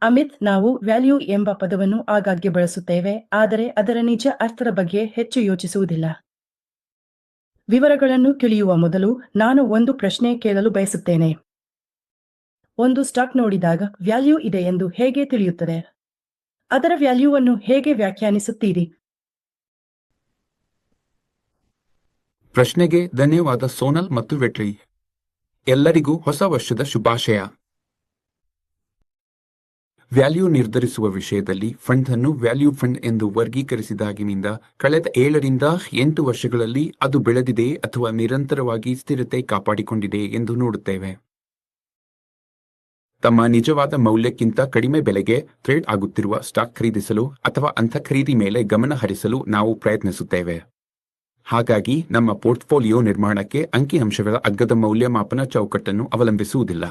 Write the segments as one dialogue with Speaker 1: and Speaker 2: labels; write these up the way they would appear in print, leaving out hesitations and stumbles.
Speaker 1: ಅಮಿತ್, ನಾವು ವ್ಯಾಲ್ಯೂ ಎಂಬ ಪದವನ್ನು ಆಗಾಗ್ಗೆ ಬಳಸುತ್ತೇವೆ, ಆದರೆ ಅದರ ನಿಜ ಅರ್ಥದ ಬಗ್ಗೆ ಹೆಚ್ಚು ಯೋಚಿಸುವುದಿಲ್ಲ. ವಿವರಗಳನ್ನು ತಿಳಿಯುವ ಮೊದಲು ನಾನು ಒಂದು ಪ್ರಶ್ನೆ ಕೇಳಲು ಬಯಸುತ್ತೇನೆ. ಒಂದು ಸ್ಟಾಕ್ ನೋಡಿದಾಗ ವ್ಯಾಲ್ಯೂ ಇದೆ ಎಂದು ಹೇಗೆ ತಿಳಿಯುತ್ತದೆ? ಅದರ ವ್ಯಾಲ್ಯೂವನ್ನು ಹೇಗೆ ವ್ಯಾಖ್ಯಾನಿಸುತ್ತೀರಿ?
Speaker 2: ಪ್ರಶ್ನೆಗೆ ಧನ್ಯವಾದ ಸೋನಲ್ ಮತ್ತು ವೆಟ್ರಿ. ಎಲ್ಲರಿಗೂ ಹೊಸ ವರ್ಷದ ಶುಭಾಶಯ. ವ್ಯಾಲ್ಯೂ ನಿರ್ಧರಿಸುವ ವಿಷಯದಲ್ಲಿ ಫಂಡ್ ಅನ್ನು ವ್ಯಾಲ್ಯೂ ಫಂಡ್ ಎಂದು ವರ್ಗೀಕರಿಸಿದಾಗಿನಿಂದ ಕಳೆದ 7 ರಿಂದ 8 ವರ್ಷಗಳಲ್ಲಿ ಅದು ಬೆಳೆದಿದೆ ಅಥವಾ ನಿರಂತರವಾಗಿ ಸ್ಥಿರತೆ ಕಾಪಾಡಿಕೊಂಡಿದೆ ಎಂದು ನೋಡುತ್ತೇವೆ. ತಮ್ಮ ನಿಜವಾದ ಮೌಲ್ಯಕ್ಕಿಂತ ಕಡಿಮೆ ಬೆಲೆಗೆ ಟ್ರೇಡ್ ಆಗುತ್ತಿರುವ ಸ್ಟಾಕ್ ಖರೀದಿಸಲು ಅಥವಾ ಅಂಥ ಖರೀದಿ ಮೇಲೆ ಗಮನ ಹರಿಸಲು ನಾವು ಪ್ರಯತ್ನಿಸುತ್ತೇವೆ. ಹಾಗಾಗಿ ನಮ್ಮ ಪೋರ್ಟ್ಫೋಲಿಯೋ ನಿರ್ಮಾಣಕ್ಕೆ ಅಂಕಿಅಂಶಗಳ ಅಗ್ಗದ ಮೌಲ್ಯಮಾಪನ ಚೌಕಟ್ಟನ್ನು ಅವಲಂಬಿಸುವುದಿಲ್ಲ.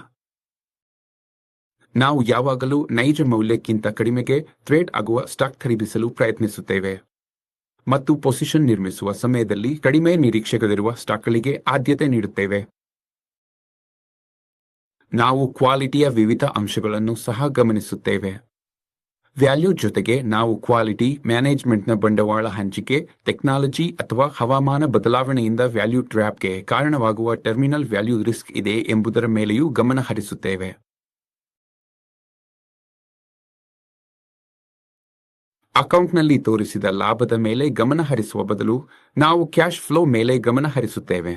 Speaker 2: ನಾವು ಯಾವಾಗಲೂ ನೈಜ ಮೌಲ್ಯಕ್ಕಿಂತ ಕಡಿಮೆಗೆ ಟ್ರೇಡ್ ಆಗುವ ಸ್ಟಾಕ್ ಖರೀದಿಸಲು ಪ್ರಯತ್ನಿಸುತ್ತೇವೆ ಮತ್ತು ಪೊಸಿಷನ್ ನಿರ್ಮಿಸುವ ಸಮಯದಲ್ಲಿ ಕಡಿಮೆ ನಿರೀಕ್ಷೆಗಳಿರುವ ಸ್ಟಾಕ್ಗಳಿಗೆ ಆದ್ಯತೆ ನೀಡುತ್ತೇವೆ. ನಾವು ಕ್ವಾಲಿಟಿಯ ವಿವಿಧ ಅಂಶಗಳನ್ನು ಸಹ ಗಮನಿಸುತ್ತೇವೆ. ವ್ಯಾಲ್ಯೂ ಜೊತೆಗೆ ನಾವು ಕ್ವಾಲಿಟಿ, ಮ್ಯಾನೇಜ್ಮೆಂಟ್ನ ಬಂಡವಾಳ ಹಂಚಿಕೆ, ಟೆಕ್ನಾಲಜಿ ಅಥವಾ ಹವಾಮಾನ ಬದಲಾವಣೆಯಿಂದ ವ್ಯಾಲ್ಯೂ ಟ್ರ್ಯಾಪ್ಗೆ ಕಾರಣವಾಗುವ ಟರ್ಮಿನಲ್ ವ್ಯಾಲ್ಯೂ ರಿಸ್ಕ್ ಇದೆ ಎಂಬುದರ ಮೇಲೆಯೂ ಗಮನ ಹರಿಸುತ್ತೇವೆ. ಅಕೌಂಟ್ನಲ್ಲಿ ತೋರಿಸಿದ ಲಾಭದ ಮೇಲೆ ಗಮನ ಹರಿಸುವ ಬದಲು ನಾವು ಕ್ಯಾಶ್ ಫ್ಲೋ ಮೇಲೆ ಗಮನ ಹರಿಸುತ್ತೇವೆ.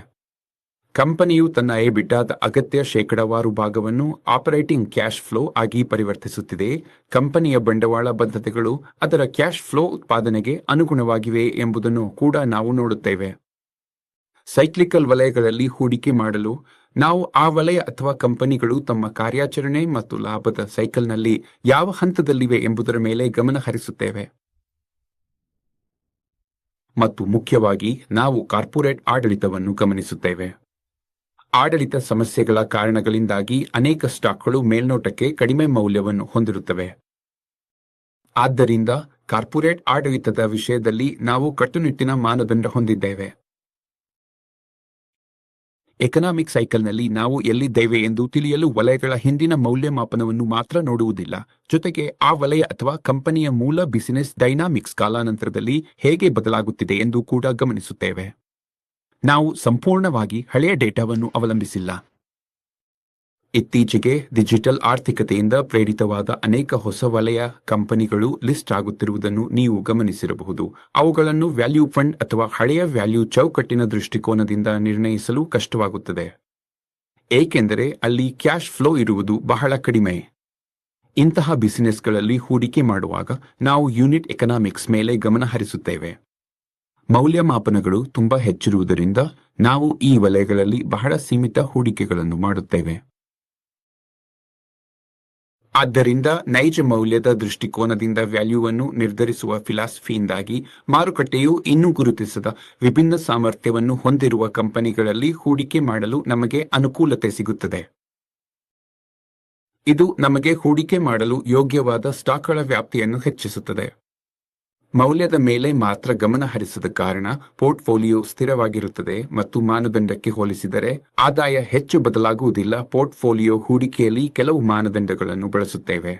Speaker 2: ಕಂಪನಿಯು ತನ್ನ ಎಬಿಟಾದ ಅಗತ್ಯ ಶೇಕಡಾವಾರು ಭಾಗವನ್ನು ಆಪರೇಟಿಂಗ್ ಕ್ಯಾಶ್ ಫ್ಲೋ ಆಗಿ ಪರಿವರ್ತಿಸುತ್ತಿದೆ. ಕಂಪನಿಯ ಬಂಡವಾಳ ಬದ್ಧತೆಗಳು ಅದರ ಕ್ಯಾಶ್ ಫ್ಲೋ ಉತ್ಪಾದನೆಗೆ ಅನುಗುಣವಾಗಿವೆ ಎಂಬುದನ್ನು ಕೂಡ ನಾವು ನೋಡುತ್ತೇವೆ. ಸೈಕ್ಲಿಕಲ್ ವಲಯಗಳಲ್ಲಿ ಹೂಡಿಕೆ ಮಾಡಲು ನಾವು ಆ ವಲಯ ಅಥವಾ ಕಂಪನಿಗಳು ತಮ್ಮ ಕಾರ್ಯಾಚರಣೆ ಮತ್ತು ಲಾಭದ ಸೈಕಲ್ನಲ್ಲಿ ಯಾವ ಹಂತದಲ್ಲಿವೆ ಎಂಬುದರ ಮೇಲೆ ಗಮನ ಹರಿಸುತ್ತೇವೆ. ಮತ್ತು ಮುಖ್ಯವಾಗಿ ನಾವು ಕಾರ್ಪೊರೇಟ್ ಆಡಳಿತವನ್ನು ಗಮನಿಸುತ್ತೇವೆ. ಆಡಳಿತ ಸಮಸ್ಯೆಗಳ ಕಾರಣಗಳಿಂದಾಗಿ ಅನೇಕ ಸ್ಟಾಕ್ಗಳು ಮೇಲ್ನೋಟಕ್ಕೆ ಕಡಿಮೆ ಮೌಲ್ಯವನ್ನು ಹೊಂದಿರುತ್ತವೆ. ಆದ್ದರಿಂದ ಕಾರ್ಪೊರೇಟ್ ಆಡಳಿತದ ವಿಷಯದಲ್ಲಿ ನಾವು ಕಟ್ಟುನಿಟ್ಟಿನ ಮಾನದಂಡ ಹೊಂದಿದ್ದೇವೆ. ಎಕನಾಮಿಕ್ ಸೈಕಲ್ನಲ್ಲಿ ನಾವು ಎಲ್ಲಿದ್ದೇವೆ ಎಂದು ತಿಳಿಯಲು ವಲಯಗಳ ಹಿಂದಿನ ಮೌಲ್ಯಮಾಪನವನ್ನು ಮಾತ್ರ ನೋಡುವುದಿಲ್ಲ, ಜೊತೆಗೆ ಆ ವಲಯ ಅಥವಾ ಕಂಪನಿಯ ಮೂಲ ಬಿಸಿನೆಸ್ ಡೈನಾಮಿಕ್ಸ್ ಕಾಲಾನಂತರದಲ್ಲಿ ಹೇಗೆ ಬದಲಾಗುತ್ತಿದೆ ಎಂದು ಕೂಡ ಗಮನಿಸುತ್ತೇವೆ. ನಾವು ಸಂಪೂರ್ಣವಾಗಿ ಹಳೆಯ ಡೇಟಾವನ್ನು ಅವಲಂಬಿಸಿಲ್ಲ. ಇತ್ತೀಚೆಗೆ ಡಿಜಿಟಲ್ ಆರ್ಥಿಕತೆಯಿಂದ ಪ್ರೇರಿತವಾದ ಅನೇಕ ಹೊಸ ವಲಯ ಕಂಪನಿಗಳು ಲಿಸ್ಟ್ ಆಗುತ್ತಿರುವುದನ್ನು ನೀವು ಗಮನಿಸಿರಬಹುದು. ಅವುಗಳನ್ನು ವ್ಯಾಲ್ಯೂ ಫಂಡ್ ಅಥವಾ ಹಳೆಯ ವ್ಯಾಲ್ಯೂ ಚೌಕಟ್ಟಿನ ದೃಷ್ಟಿಕೋನದಿಂದ ನಿರ್ಣಯಿಸಲು ಕಷ್ಟವಾಗುತ್ತದೆ, ಏಕೆಂದರೆ ಅಲ್ಲಿ ಕ್ಯಾಶ್ ಫ್ಲೋ ಇರುವುದು ಬಹಳ ಕಡಿಮೆ. ಇಂತಹ ಬಿಸಿನೆಸ್ಗಳಲ್ಲಿ ಹೂಡಿಕೆ ಮಾಡುವಾಗ ನಾವು ಯೂನಿಟ್ ಎಕನಾಮಿಕ್ಸ್ ಮೇಲೆ ಗಮನ ಹರಿಸುತ್ತೇವೆ. ಮೌಲ್ಯಮಾಪನಗಳು ತುಂಬಾ ಹೆಚ್ಚಿರುವುದರಿಂದ ನಾವು ಈ ವಲಯಗಳಲ್ಲಿ ಬಹಳ ಸೀಮಿತ ಹೂಡಿಕೆಗಳನ್ನು ಮಾಡುತ್ತೇವೆ. ಆದ್ದರಿಂದ ನೈಜ ಮೌಲ್ಯದ ದೃಷ್ಟಿಕೋನದಿಂದ ವ್ಯಾಲ್ಯೂವನ್ನು ನಿರ್ಧರಿಸುವ ಫಿಲಾಸಫಿಯಿಂದಾಗಿ ಮಾರುಕಟ್ಟೆಯು ಇನ್ನೂ ಗುರುತಿಸದ ವಿಭಿನ್ನ ಸಾಮರ್ಥ್ಯವನ್ನು ಹೊಂದಿರುವ ಕಂಪನಿಗಳಲ್ಲಿ ಹೂಡಿಕೆ ಮಾಡಲು ನಮಗೆ ಅನುಕೂಲತೆ ಸಿಗುತ್ತದೆ. ಇದು ನಮಗೆ ಹೂಡಿಕೆ ಮಾಡಲು ಯೋಗ್ಯವಾದ ಸ್ಟಾಕ್ಗಳ ವ್ಯಾಪ್ತಿಯನ್ನು ಹೆಚ್ಚಿಸುತ್ತದೆ. ಮೌಲ್ಯದ ಮೇಲೆ ಮಾತ್ರ ಗಮನ ಹರಿಸದ ಕಾರಣ ಪೋರ್ಟ್ಫೋಲಿಯೋ ಸ್ಥಿರವಾಗಿರುತ್ತದೆ ಮತ್ತು ಮಾನದಂಡಕ್ಕೆ ಹೋಲಿಸಿದರೆ ಆದಾಯ ಹೆಚ್ಚು ಬದಲಾಗುವುದಿಲ್ಲ. ಪೋರ್ಟ್ಫೋಲಿಯೋ ಹೂಡಿಕೆಯಲ್ಲಿ ಕೆಲವು ಮಾನದಂಡಗಳನ್ನು ಬಳಸುತ್ತೇವೆ.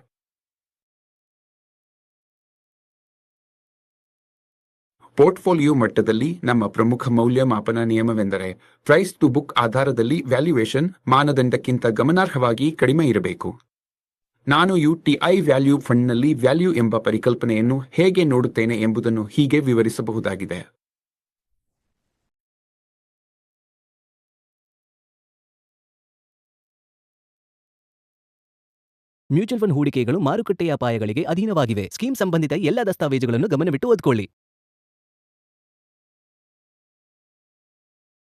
Speaker 2: ಪೋರ್ಟ್ಫೋಲಿಯೋ ಮಟ್ಟದಲ್ಲಿ ನಮ್ಮ ಪ್ರಮುಖ ಮೌಲ್ಯಮಾಪನ ನಿಯಮವೆಂದರೆ ಪ್ರೈಸ್ ಟು ಬುಕ್ ಆಧಾರದಲ್ಲಿ ವ್ಯಾಲ್ಯೂಯೇಷನ್ ಮಾನದಂಡಕ್ಕಿಂತ ಗಮನಾರ್ಹವಾಗಿ ಕಡಿಮೆ ಇರಬೇಕು. ನಾನು ಯುಟಿಐ ವ್ಯಾಲ್ಯೂ ಫಂಡ್ನಲ್ಲಿ ವ್ಯಾಲ್ಯೂ ಎಂಬ ಪರಿಕಲ್ಪನೆಯನ್ನು ಹೇಗೆ ನೋಡುತ್ತೇನೆ ಎಂಬುದನ್ನು ಹೀಗೆ ವಿವರಿಸಬಹುದಾಗಿದೆ.
Speaker 3: ಮ್ಯೂಚುವಲ್ ಫಂಡ್ ಹೂಡಿಕೆಗಳು ಮಾರುಕಟ್ಟೆಯ ಅಪಾಯಗಳಿಗೆ ಅಧೀನವಾಗಿವೆ. ಸ್ಕೀಮ್ ಸಂಬಂಧಿತ ಎಲ್ಲ ದಸ್ತಾವೇಜುಗಳನ್ನು ಗಮನವಿಟ್ಟು ಓದಿಕೊಳ್ಳಿ.